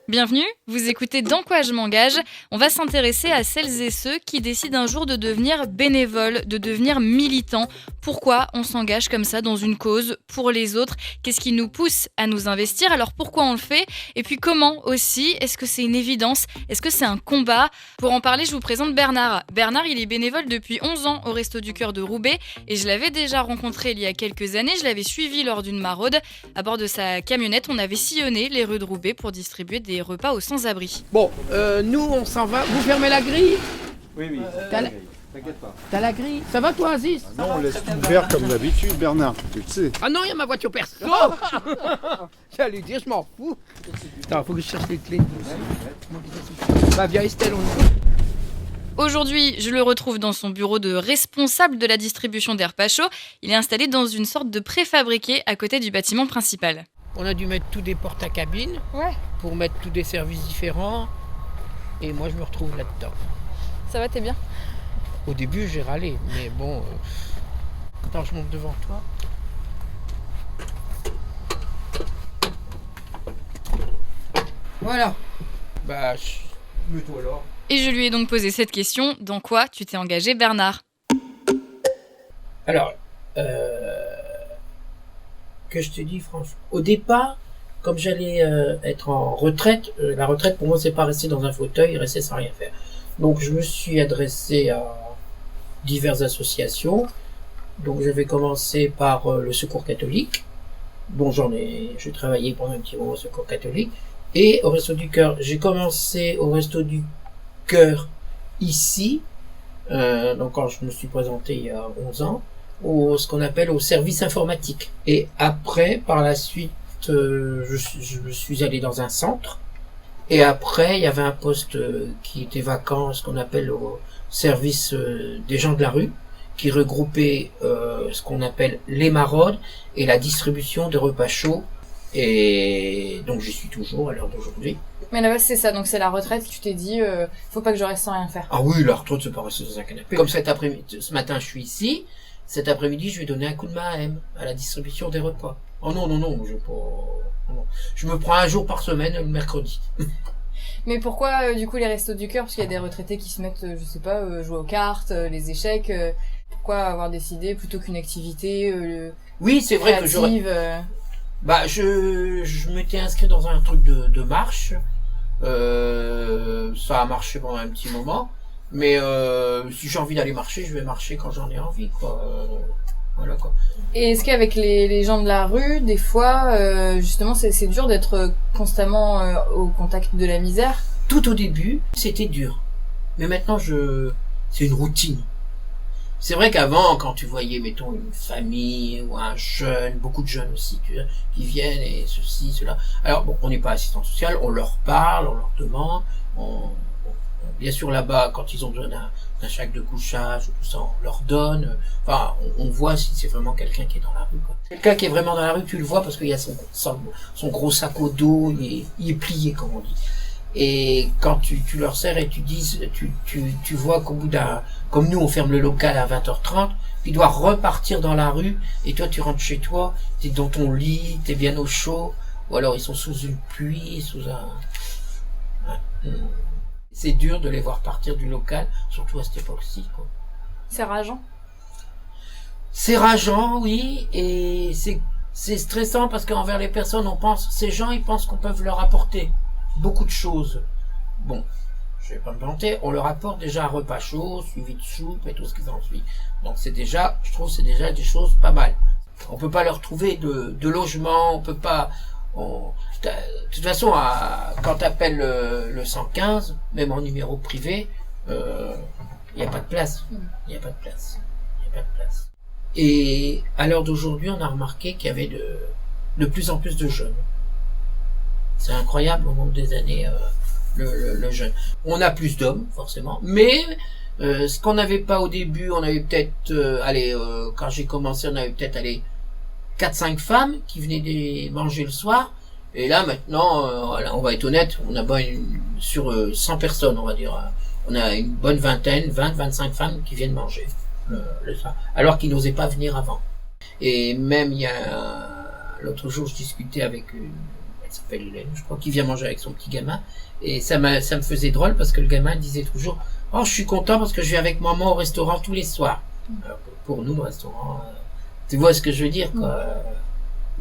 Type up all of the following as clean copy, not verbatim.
Bienvenue, vous écoutez Dans quoi je m'engage. On va s'intéresser à celles et ceux qui décident un jour de devenir bénévoles, de devenir militants. Pourquoi on s'engage comme ça dans une cause pour les autres? Qu'est-ce qui nous pousse à nous investir? Alors pourquoi on le fait? Et puis comment aussi? Est-ce que c'est une évidence? Est-ce que c'est un combat? Pour en parler, je vous présente Bernard. Bernard, il est bénévole depuis 11 ans au Resto du Cœur de Roubaix et je l'avais déjà rencontré il y a quelques années. Je l'avais suivi lors d'une maraude. À bord de sa camionnette, on avait sillonné les rues de Roubaix pour distribuer des repas aux sans-abri. Bon, nous on s'en va. Vous fermez la grille? Oui. T'inquiète pas. T'as la grille? Ça va toi, Aziz? Non, on laisse tout ouvert comme d'habitude, Bernard, tu le sais. Ah non, il y a ma voiture perso. J'allais dire, je m'en fous. Attends, faut que je cherche les clés. Bah viens Estelle, on y va. Aujourd'hui, je le retrouve dans son bureau de responsable de la distribution des repas chauds. Il est installé dans une sorte de préfabriqué à côté du bâtiment principal. On a dû mettre tous des portes à cabine pour mettre tous des services différents. Et moi, je me retrouve là-dedans. Ça va, t'es bien? Au début, j'ai râlé, mais bon... Attends, je monte devant toi. Voilà. Bah, mets-toi alors. Et je lui ai donc posé cette question. Dans quoi tu t'es engagé, Bernard? Alors, que je te dis franchement, au départ, comme j'allais être en retraite, la retraite pour moi c'est pas rester dans un fauteuil, rester sans rien faire. Donc je me suis adressé à diverses associations. Donc j'avais commencé par le Secours catholique, dont j'ai travaillé pendant un petit moment au Secours catholique, et au Resto du Cœur. J'ai commencé au Resto du Cœur ici, donc quand je me suis présenté il y a 11 ans, ce qu'on appelle au service informatique. Et après, par la suite, je me suis allé dans un centre. Et après, il y avait un poste qui était vacant, ce qu'on appelle au service des gens de la rue, qui regroupait ce qu'on appelle les maraudes et la distribution de repas chauds. Et donc j'y suis toujours à l'heure d'aujourd'hui. Mais là-bas, c'est ça, donc c'est la retraite. Tu t'es dit, faut pas que je reste sans rien faire. Ah oui, la retraite, c'est pas rester dans un canapé. Comme ce matin, je suis ici. Cet après-midi, je vais donner un coup de main à M, à la distribution des repas. Oh non, je me prends un jour par semaine, le mercredi. Mais pourquoi, du coup, les Restos du Cœur? Parce qu'il y a des retraités qui se mettent, je sais pas, jouer aux cartes, les échecs. Pourquoi avoir décidé plutôt qu'une activité oui, c'est vrai créative, que je m'étais inscrit dans un truc de marche. Ça a marché pendant un petit moment. Mais si j'ai envie d'aller marcher, je vais marcher quand j'en ai envie, quoi. Voilà, quoi. Et est-ce qu'avec les gens de la rue, des fois, justement, c'est dur d'être constamment au contact de la misère? Tout au début, c'était dur. Mais maintenant, c'est une routine. C'est vrai qu'avant, quand tu voyais, mettons, une famille ou un jeune, beaucoup de jeunes aussi, qui viennent et ceci, cela. Alors, bon, on n'est pas assistant social, on leur parle, on leur demande, bien sûr, là-bas, quand ils ont besoin d'un sac de couchage ou tout ça, on leur donne. Enfin, on voit si c'est vraiment quelqu'un qui est dans la rue, quoi. Quelqu'un qui est vraiment dans la rue, tu le vois parce qu'il y a son gros sac au dos, il est plié, comme on dit. Et quand tu leur sers et tu vois qu'au bout comme nous, on ferme le local à 20h30, il doit repartir dans la rue et toi, tu rentres chez toi, t'es dans ton lit, t'es bien au chaud, ou alors ils sont sous une pluie, c'est dur de les voir partir du local, surtout à cette époque-ci, quoi. C'est rageant. C'est rageant, oui, et c'est stressant parce qu'envers les personnes, ces gens, ils pensent qu'on peut leur apporter beaucoup de choses. Bon, je vais pas me vanter, on leur apporte déjà un repas chaud, suivi de soupe et tout ce qui s'ensuit. Donc je trouve c'est déjà des choses pas mal. On peut pas leur trouver de logement, on peut pas... De toute façon, quand t'appelles le 115, même en numéro privé, il n'y a pas de place. Il n'y a pas de place. Et à l'heure d'aujourd'hui, on a remarqué qu'il y avait de plus en plus de jeunes. C'est incroyable au long des années, le jeune. On a plus d'hommes, forcément, mais ce qu'on n'avait pas au début, on avait peut-être, quand j'ai commencé, on avait peut-être 4-5 femmes qui venaient manger le soir. Et là, maintenant, on va être honnête, on a sur 100 personnes, on va dire, on a une bonne vingtaine, 20-25 femmes qui viennent manger le soir, alors qu'ils n'osaient pas venir avant. Et même, l'autre jour, je discutais avec elle s'appelle Hélène, je crois, qui vient manger avec son petit gamin. Et ça me faisait drôle parce que le gamin disait toujours « Oh, je suis content parce que je vais avec maman au restaurant tous les soirs. » Alors que pour nous, le restaurant, tu vois ce que je veux dire, quoi.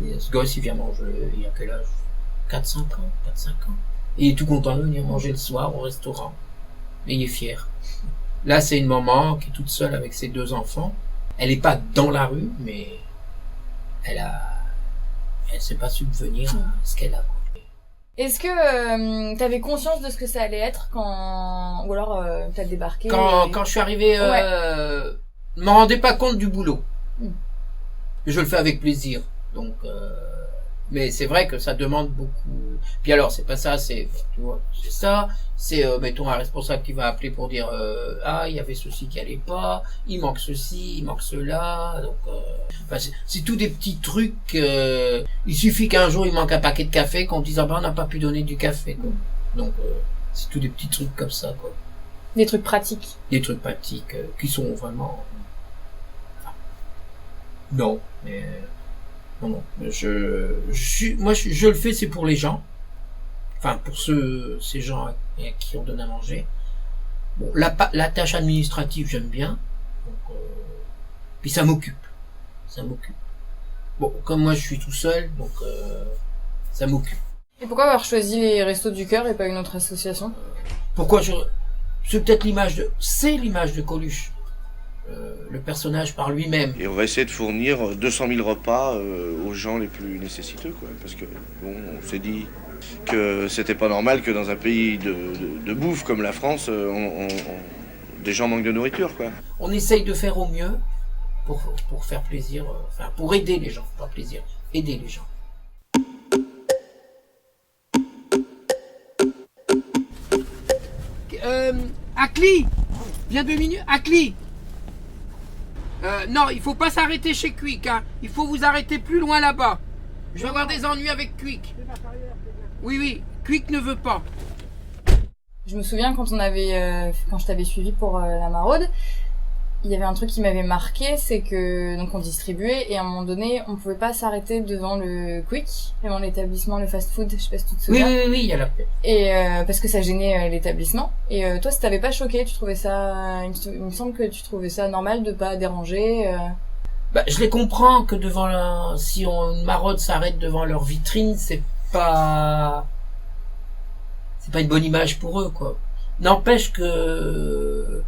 Et ce gosse, il vient manger, il a quel âge? 4-5 ans, 4-5 ans. Et il est tout content de venir manger le soir au restaurant. Et il est fier. Là, c'est une maman qui est toute seule avec ses 2 enfants. Elle est pas dans la rue, mais elle sait pas subvenir à ce qu'elle a. Est-ce que t'avais conscience de ce que ça allait être ou alors t'as débarqué Quand je suis arrivé, je me rendais pas compte du boulot. Je le fais avec plaisir. Donc, mais c'est vrai que ça demande beaucoup. Puis alors, c'est pas ça, c'est, tu vois, c'est ça. C'est, mettons, un responsable qui va appeler pour dire, il y avait ceci qui allait pas, il manque ceci, il manque cela. Donc, c'est tout des petits trucs. Il suffit qu'un jour il manque un paquet de café, qu'on dise, on n'a pas pu donner du café, quoi. Donc, c'est tout des petits trucs comme ça, quoi. Des trucs pratiques. Des trucs pratiques qui sont vraiment. Non, mais. Non. Je le fais, c'est pour les gens. Enfin, pour ces gens à qui on donne à manger. Bon, la tâche administrative, j'aime bien. Donc, puis ça m'occupe. Bon, comme moi, je suis tout seul, donc ça m'occupe. Et pourquoi avoir choisi les Restos du Cœur et pas une autre association? C'est peut-être l'image de Coluche. Le personnage par lui-même. Et on va essayer de fournir 200 000 repas aux gens les plus nécessiteux, quoi. Parce que, bon, on s'est dit que c'était pas normal que dans un pays de bouffe comme la France, des gens manquent de nourriture, quoi. On essaye de faire au mieux pour faire plaisir, pour aider les gens, pas plaisir, aider les gens. Acli, viens 2 minutes, Acli. Non, il faut pas s'arrêter chez Quick, hein. Il faut vous arrêter plus loin là-bas. Je vais avoir des ennuis avec Quick. Oui, Quick ne veut pas. Je me souviens quand je t'avais suivi pour la maraude, il y avait un truc qui m'avait marqué, c'est que donc on distribuait et à un moment donné, on pouvait pas s'arrêter devant le Quick, devant l'établissement, le fast-food, je sais pas si tu te souviens. Oui, il y a la paix. Et parce que ça gênait l'établissement. Et toi, ça t'avait pas choqué, tu trouvais ça, il me semble que tu trouvais ça normal de pas déranger. Je les comprends que si une maraude s'arrête devant leur vitrine, c'est pas une bonne image pour eux, quoi. N'empêche que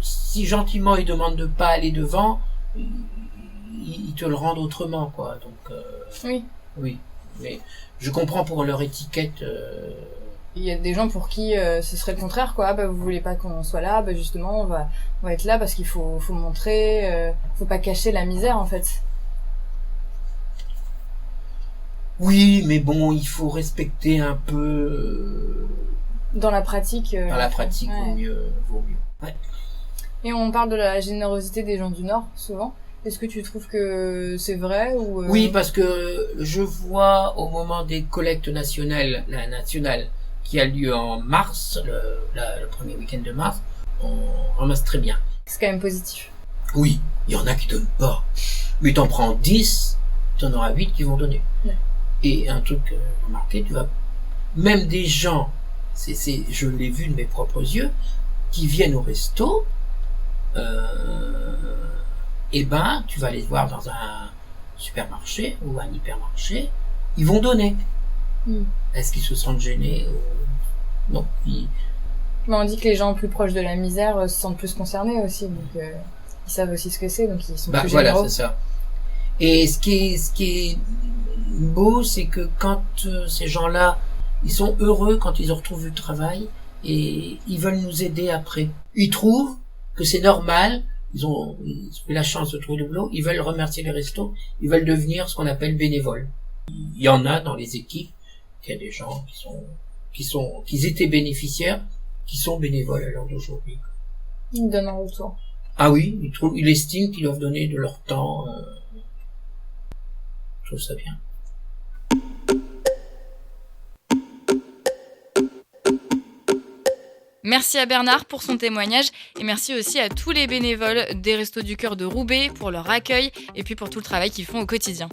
si gentiment ils demandent de pas aller devant, ils te le rendent autrement, quoi. Donc oui, mais je comprends pour leur étiquette. Il y a des gens pour qui ce serait le contraire, quoi. Vous voulez pas qu'on soit là, justement on va être là parce qu'il faut montrer, faut pas cacher la misère, en fait. Oui, mais bon, il faut respecter un peu. Dans la pratique. Vaut mieux. Ouais. Et on parle de la générosité des gens du Nord, souvent. Est-ce que tu trouves que c'est vrai ou Oui, parce que je vois au moment des collectes nationales, la nationale qui a lieu en mars, le premier week-end de mars, on ramasse très bien. C'est quand même positif. Oui, il y en a qui donnent pas. Mais t'en prends 10, t'en auras 8 qui vont donner. Ouais. Et un truc remarqué, même des gens, je l'ai vu de mes propres yeux, qui viennent au resto, tu vas les voir dans un supermarché ou un hypermarché, ils vont donner. Est-ce qu'ils se sentent gênés Non. On dit que les gens plus proches de la misère se sentent plus concernés aussi, donc ils savent aussi ce que c'est, donc ils sont plus généreux. Voilà, c'est ça. Et ce qui est beau, c'est que quand ces gens-là, ils sont heureux quand ils ont retrouvé du travail et ils veulent nous aider après. Ils trouvent que c'est normal, ils ont eu la chance de trouver le boulot, ils veulent remercier les restos, ils veulent devenir ce qu'on appelle bénévoles. Il y en a dans les équipes, il y a des gens qui étaient bénéficiaires, qui sont bénévoles à l'heure d'aujourd'hui. Ils donnent un retour. Ah oui, ils estiment qu'ils doivent donner de leur temps. Je trouve ça bien. Merci à Bernard pour son témoignage et merci aussi à tous les bénévoles des Restos du Cœur de Roubaix pour leur accueil et puis pour tout le travail qu'ils font au quotidien.